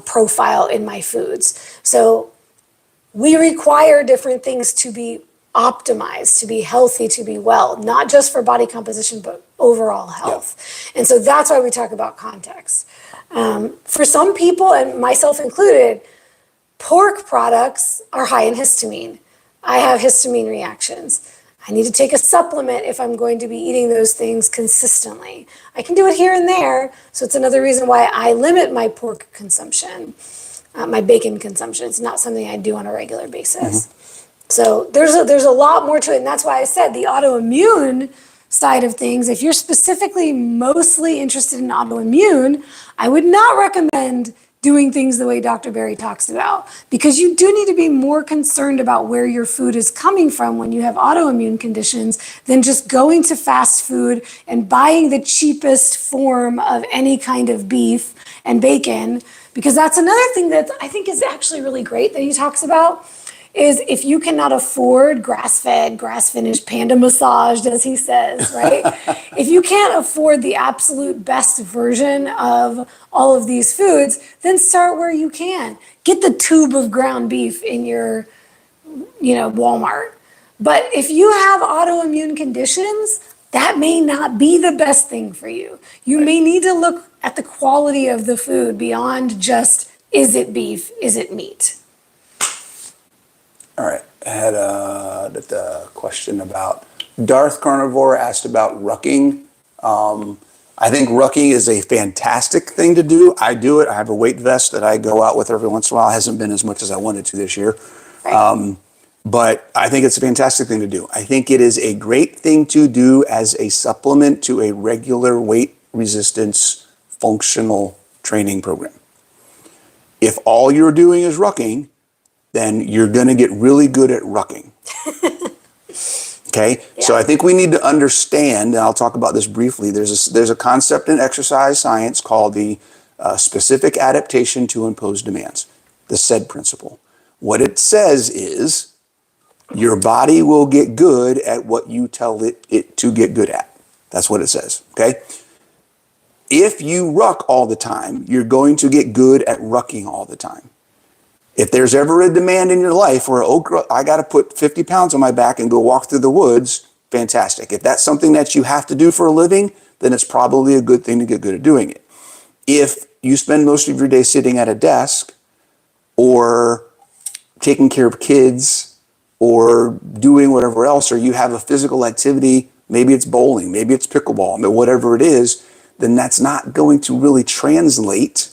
profile in my foods. So we require different things to be optimized, to be healthy, to be well, not just for body composition, but overall health. Yeah. And so that's why we talk about context. For some people, and myself included, pork products are high in histamine. I have histamine reactions. I need to take a supplement if I'm going to be eating those things consistently. I can do it here and there, so it's another reason why I limit my pork consumption, my bacon consumption. It's not something I do on a regular basis. Mm-hmm. So there's a lot more to it, and that's why I said the autoimmune side of things, if you're specifically mostly interested in autoimmune, I would not recommend doing things the way Dr. Berry talks about, because you do need to be more concerned about where your food is coming from when you have autoimmune conditions than just going to fast food and buying the cheapest form of any kind of beef and bacon, because that's another thing that I think is actually really great that he talks about. Is if you cannot afford grass-fed, grass-finished, panda massaged, as he says, right? If you can't afford the absolute best version of all of these foods, then start where you can. Get the tube of ground beef in your, Walmart. But if you have autoimmune conditions, that may not be the best thing for you. You may need to look at the quality of the food beyond just, is it beef, is it meat? All right, I had a question about Darth Carnivore asked about rucking. I think rucking is a fantastic thing to do. I do it. I have a weight vest that I go out with every once in a while. It hasn't been as much as I wanted to this year. Right. But I think it's a fantastic thing to do. I think it is a great thing to do as a supplement to a regular weight resistance functional training program. If all you're doing is rucking, then you're going to get really good at rucking. Okay? Yeah. So I think we need to understand, and I'll talk about this briefly, there's a concept in exercise science called the specific adaptation to imposed demands, the SAID principle. What it says is your body will get good at what you tell it to get good at. That's what it says, okay? If you ruck all the time, you're going to get good at rucking all the time. If there's ever a demand in your life where, I got to put 50 pounds on my back and go walk through the woods, fantastic. If that's something that you have to do for a living, then it's probably a good thing to get good at doing it. If you spend most of your day sitting at a desk or taking care of kids or doing whatever else, or you have a physical activity, maybe it's bowling, maybe it's pickleball, whatever it is, then that's not going to really translate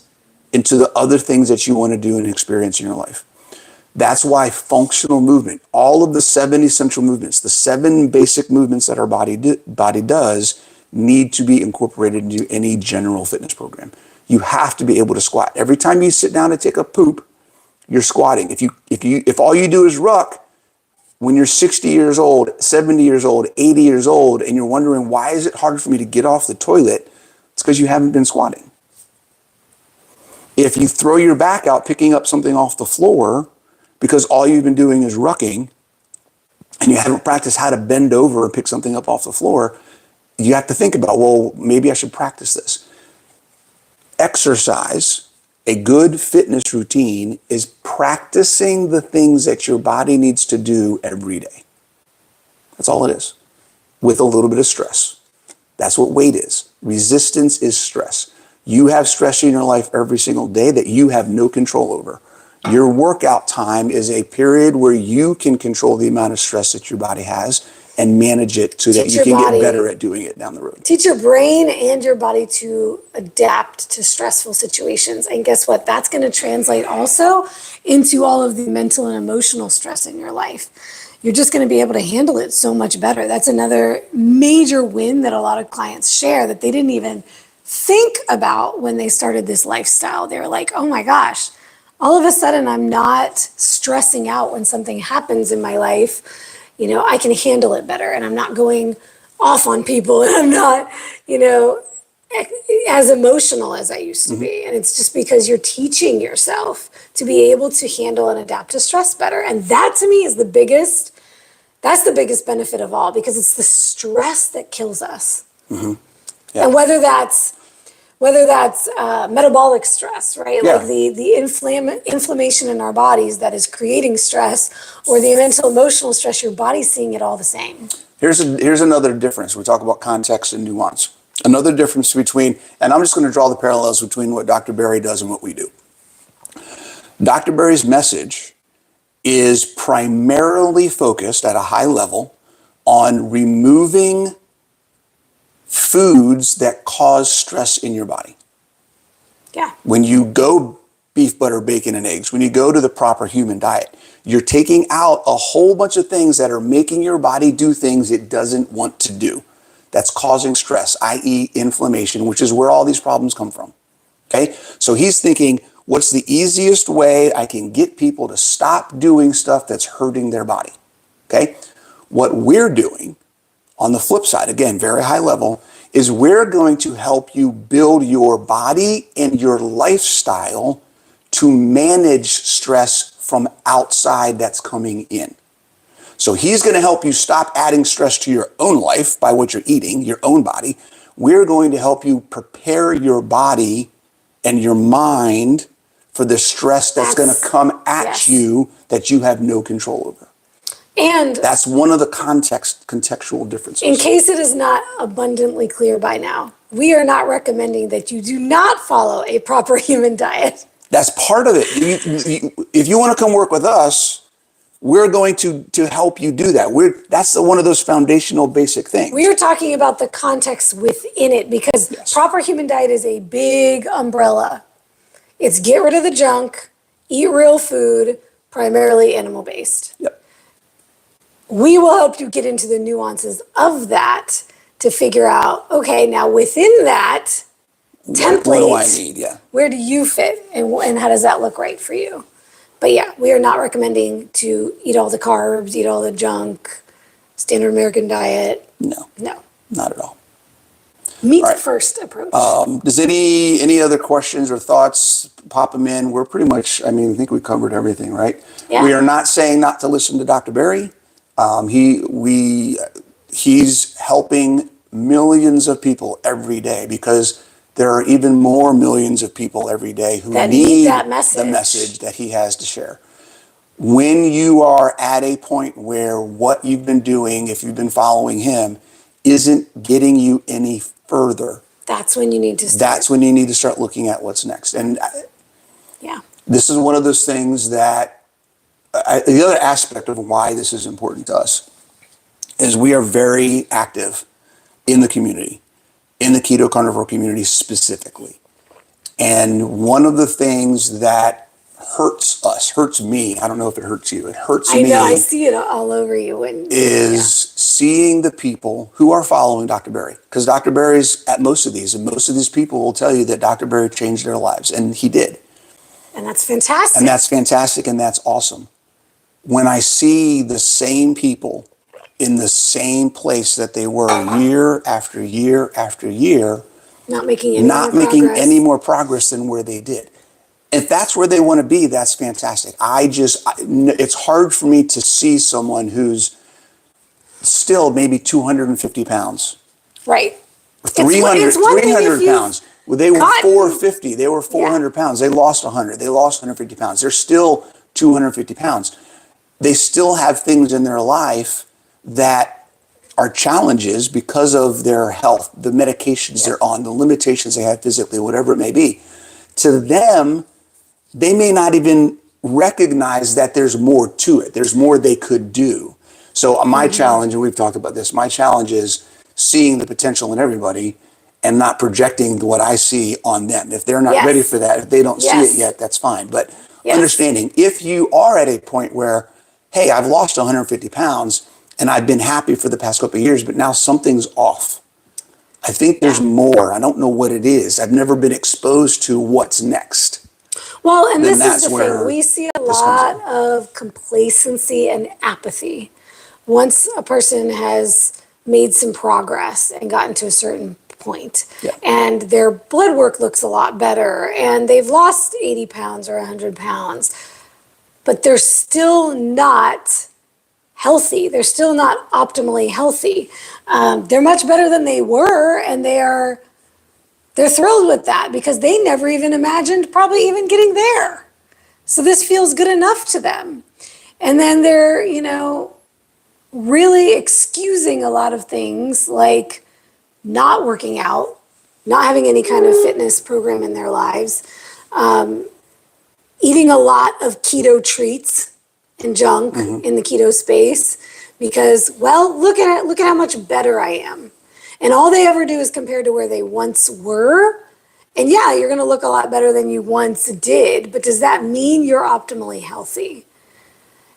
into the other things that you want to do and experience in your life. That's why functional movement, all of the 7 essential movements, the 7 basic movements that our body does, need to be incorporated into any general fitness program. You have to be able to squat. Every time you sit down to take a poop, you're squatting. If all you do is ruck, when you're 60 years old, 70 years old, 80 years old, and you're wondering, why is it hard for me to get off the toilet? It's because you haven't been squatting. If you throw your back out picking up something off the floor because all you've been doing is rucking and you haven't practiced how to bend over and pick something up off the floor, you have to think about, well, maybe I should practice this. Exercise, a good fitness routine, is practicing the things that your body needs to do every day. That's all it is, with a little bit of stress. That's what weight is. Resistance is stress. You have stress in your life every single day that you have no control over. Your workout time is a period where you can control the amount of stress that your body has and manage it so that you can get better at doing it down the road. Teach your brain and your body to adapt to stressful situations. And guess what? That's going to translate also into all of the mental and emotional stress in your life. You're just going to be able to handle it so much better. That's another major win that a lot of clients share that they didn't even think about when they started this lifestyle. They were like, oh my gosh, all of a sudden I'm not stressing out when something happens in my life. You know, I can handle it better and I'm not going off on people and I'm not, you know, as emotional as I used to be. And it's just because you're teaching yourself to be able to handle and adapt to stress better. And that to me is that's the biggest benefit of all, because it's the stress that kills us. Yeah. And whether that's metabolic stress, right? Yeah. Like the inflammation in our bodies that is creating stress, or the mental emotional stress, your body's seeing it all the same. Here's another difference. We talk about context and nuance. Another difference between, and I'm just going to draw the parallels between what Dr. Berry does and what we do. Dr. Berry's message is primarily focused at a high level on removing foods that cause stress in your body. Yeah. When you go beef, butter, bacon, and eggs, when you go to the proper human diet, you're taking out a whole bunch of things that are making your body do things it doesn't want to do. That's causing stress, i.e. inflammation, which is where all these problems come from. Okay? So he's thinking, what's the easiest way I can get people to stop doing stuff that's hurting their body? Okay? What we're doing, on the flip side, again, very high level, is we're going to help you build your body and your lifestyle to manage stress from outside that's coming in. So he's going to help you stop adding stress to your own life by what you're eating, your own body. We're going to help you prepare your body and your mind for the stress that's going to come at you that you have no control over. And that's one of the contextual differences. In case it is not abundantly clear by now, we are not recommending that you do not follow a proper human diet. That's part of it. If you want to come work with us, we're going to help you do that. That's one of those foundational basic things. We are talking about the context within it, because proper human diet is a big umbrella. It's get rid of the junk, eat real food, primarily animal-based. Yep. We will help you get into the nuances of that to figure out, okay, now within that template, what do I need? Yeah. Where do you fit, and how does that look right for you? But yeah, we are not recommending to eat all the carbs, eat all the junk, standard American diet. No, not at all. Meat first approach. Does any other questions or thoughts pop them in? We're pretty much, I think we covered everything, right? Yeah. We are not saying not to listen to Dr. Berry. He's helping millions of people every day, because there are even more millions of people every day who need that message. The message that he has to share. When you are at a point where what you've been doing, if you've been following him, isn't getting you any further, that's when you need to start. That's when you need to start looking at what's next. And yeah, this is one of those things that the other aspect of why this is important to us is we are very active in the community, in the keto carnivore community specifically. And one of the things that hurts me, I don't know if it hurts you, it hurts me. I know, I see it all over you. Is seeing the people who are following Dr. Berry. Because Dr. Berry's at most of these, and most of these people will tell you that Dr. Berry changed their lives, and he did. And that's fantastic. And that's fantastic, and that's awesome. When I see the same people in the same place that they were year after year after year, not making any more progress than where they did. If that's where they want to be, that's fantastic. It's hard for me to see someone who's still maybe 250 pounds. Right. 300 pounds. Well, they were 450. They were 400 pounds. They lost 100. They lost 150 pounds. They're still 250 pounds. They still have things in their life that are challenges because of their health, the medications they're on, the limitations they have physically, whatever it may be. To them, they may not even recognize that there's more to it. There's more they could do. So my challenge, and we've talked about this, my challenge is seeing the potential in everybody and not projecting what I see on them. If they're not ready for that, if they don't see it yet, that's fine. But understanding, if you are at a point where, hey, I've lost 150 pounds and I've been happy for the past couple of years, but now something's off. I think there's more. I don't know what it is. I've never been exposed to what's next. Well, and this is the thing. We see a lot of complacency and apathy. Once a person has made some progress and gotten to a certain point, and their blood work looks a lot better, and they've lost 80 pounds or 100 pounds, but they're still not healthy. They're still not optimally healthy. They're much better than they were, and they're thrilled with that because they never even imagined probably even getting there. So this feels good enough to them. And then they're, really excusing a lot of things like not working out, not having any kind of fitness program in their lives, eating a lot of keto treats and junk in the keto space because, well, look at how much better I am. And all they ever do is compare to where they once were. And yeah, you're going to look a lot better than you once did. But does that mean you're optimally healthy?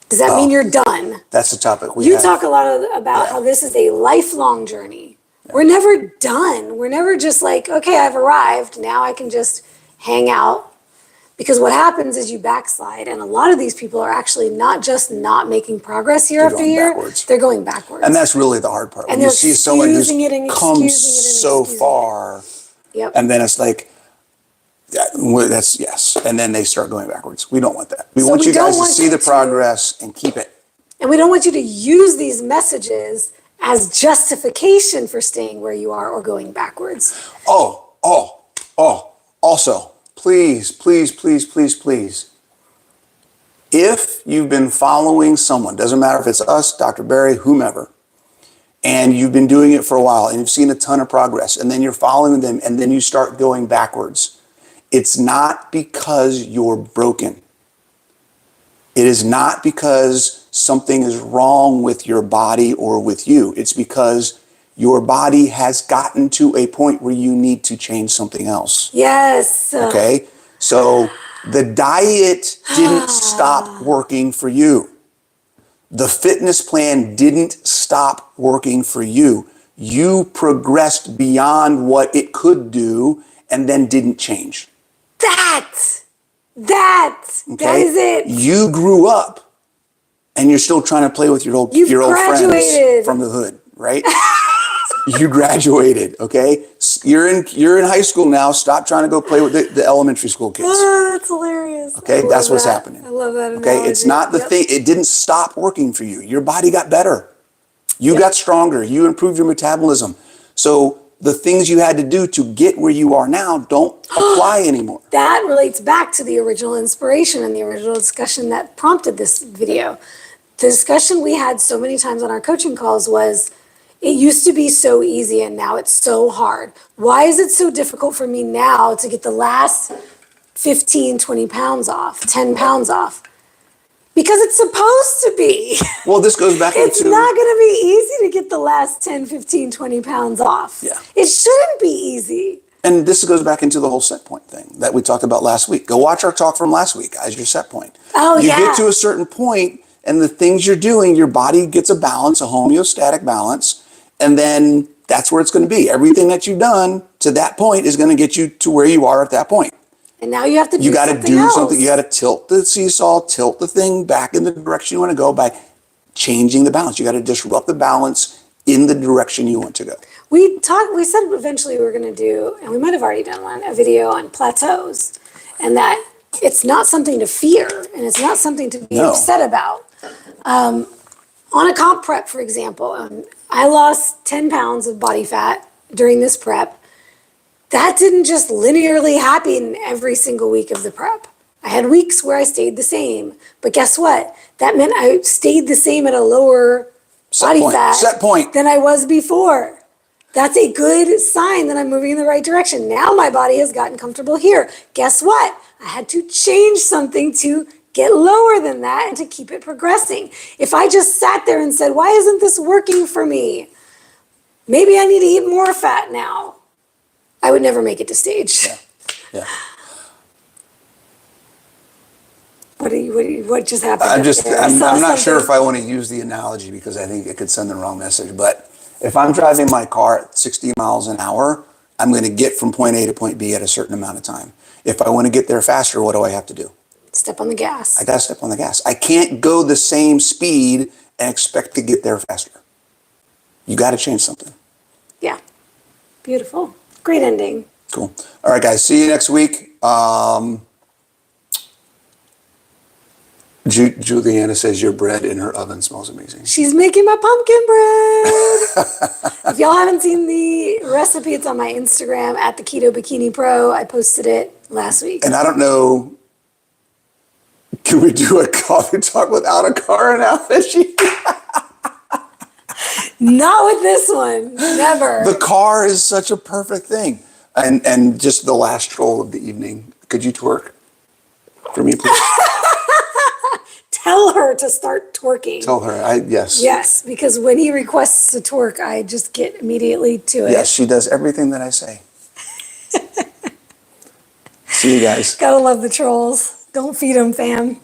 Does that mean you're done? That's the topic we You talk a lot about how this is a lifelong journey. We're never done. We're never just like, okay, I've arrived. Now I can just hang out. Because what happens is you backslide. And a lot of these people are actually not just not making progress year after year. They're going backwards. And that's really the hard part. And when you see someone who's come so excusing far, and then it's like, that's yes. And then they start going backwards. We don't want that. We want you guys to see the progress and keep it. And we don't want you to use these messages as justification for staying where you are or going backwards. Also, please, please, please, please, please. If you've been following someone, doesn't matter if it's us, Dr. Berry, whomever, and you've been doing it for a while and you've seen a ton of progress and then you're following them and then you start going backwards, it's not because you're broken. It is not because something is wrong with your body or with you. It's because your body has gotten to a point where you need to change something else. Yes. Okay? So the diet didn't stop working for you. The fitness plan didn't stop working for you. You progressed beyond what it could do and then didn't change. That is it. You grew up and you're still trying to play with your old friends from the hood, right? You graduated, okay? You're in high school now. Stop trying to go play with the elementary school kids. Oh, that's hilarious. Okay, that's what's happening. I love that analogy. Okay, it's not the thing. It didn't stop working for you. Your body got better. You got stronger. You improved your metabolism. So the things you had to do to get where you are now don't apply anymore. That relates back to the original inspiration and the original discussion that prompted this video. The discussion we had so many times on our coaching calls was, it used to be so easy and now it's so hard. Why is it so difficult for me now to get the last 15, 20 pounds off, 10 pounds off? Because it's supposed to be. Well, this goes back It's into... not going to be easy to get the last 10, 15, 20 pounds off. Yeah. It shouldn't be easy. And this goes back into the whole set point thing that we talked about last week. Go watch our talk from last week as your set point. Oh, you yeah. get to a certain point, and the things you're doing, your body gets a balance, a homeostatic balance, and then that's where it's going to be. Everything that you've done to that point is going to get you to where you are at that point. And now you have to do You got to something do else. something. You got to tilt the seesaw, tilt the thing back in the direction you want to go by changing the balance. You got to disrupt the balance in the direction you want to go. We said eventually we were going to do, and we might have already done one, a video on plateaus, and that it's not something to fear, and it's not something to be upset about. On a comp prep, for example, I lost 10 pounds of body fat during this prep. That didn't just linearly happen every single week of the prep. I had weeks where I stayed the same, but guess what? That meant I stayed the same at a lower body fat than I was before. That's a good sign that I'm moving in the right direction. Now my body has gotten comfortable here. Guess what? I had to change something to get lower than that and to keep it progressing. If I just sat there and said, why isn't this working for me? Maybe I need to eat more fat now. I would never make it to stage. Yeah. What just happened? I'm not sure if I want to use the analogy because I think it could send the wrong message. But if I'm driving my car at 60 miles an hour, I'm going to get from point A to point B at a certain amount of time. If I want to get there faster, what do I have to do? Step on the gas. I got to step on the gas. I can't go the same speed and expect to get there faster. You got to change something. Yeah. Beautiful. Great ending. Cool. All right, guys. See you next week. Juliana says your bread in her oven smells amazing. She's making my pumpkin bread. If y'all haven't seen the recipe, it's on my Instagram at the Keto Bikini Pro. I posted it last week. And I don't know, can we do a coffee talk without a car analogy? Not with this one. Never. The car is such a perfect thing. And just the last troll of the evening. Could you twerk for me, please? Tell her to start twerking. Tell her, yes. Yes, because when he requests to twerk, I just get immediately to it. Yes, she does everything that I say. See you guys. Gotta love the trolls. Don't feed them, fam.